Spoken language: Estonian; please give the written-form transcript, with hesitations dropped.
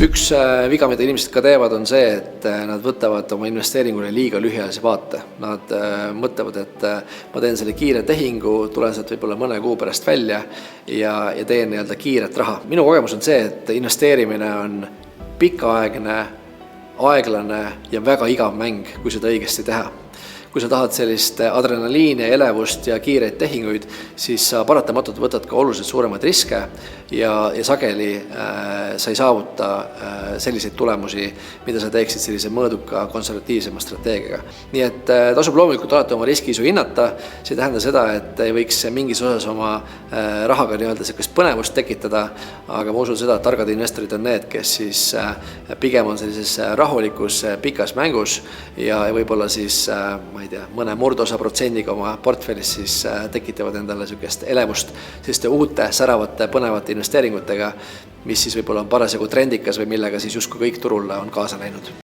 Üks viga, mida inimesed ka teevad, on see, et nad võtavad oma investeeringule liiga lühiajalise vaate. Nad mõtlevad, et ma teen selle kiire tehingu, tulen sealt võib-olla mõne kuu pärast välja ja teen kiiret raha. Minu kogemus on see, et investeerimine on pikaaegne, aeglane ja väga igav mäng, kui seda õigesti teha. Kui sa tahad sellist adrenaliini, elevust ja kiireid tehinguid, siis sa paratamatult võtad ka oluliselt suuremaid riske ja sageli sa ei saavuta selliseid tulemusi, mida sa teeksid sellise mõõduka konservatiivsema strateegiaga. Nii et tasub loomulikult alati oma riskiisu hinnata, see tähendab seda, et ei võiks mingis osas oma rahaga sellist põnevust tekitada, aga ma usun seda, et targad investorid on need, kes siis pigem on sellises rahulikus pikas mängus ja võib-olla siis mõne murdosa protsendiga oma portfellis siis tekitavad endale sellist elevust selliste uute, säravate, põnevate investeeringutega, mis siis võib-olla on parasjagu trendikas või millega siis justkui kõik turul on kaasa läinud.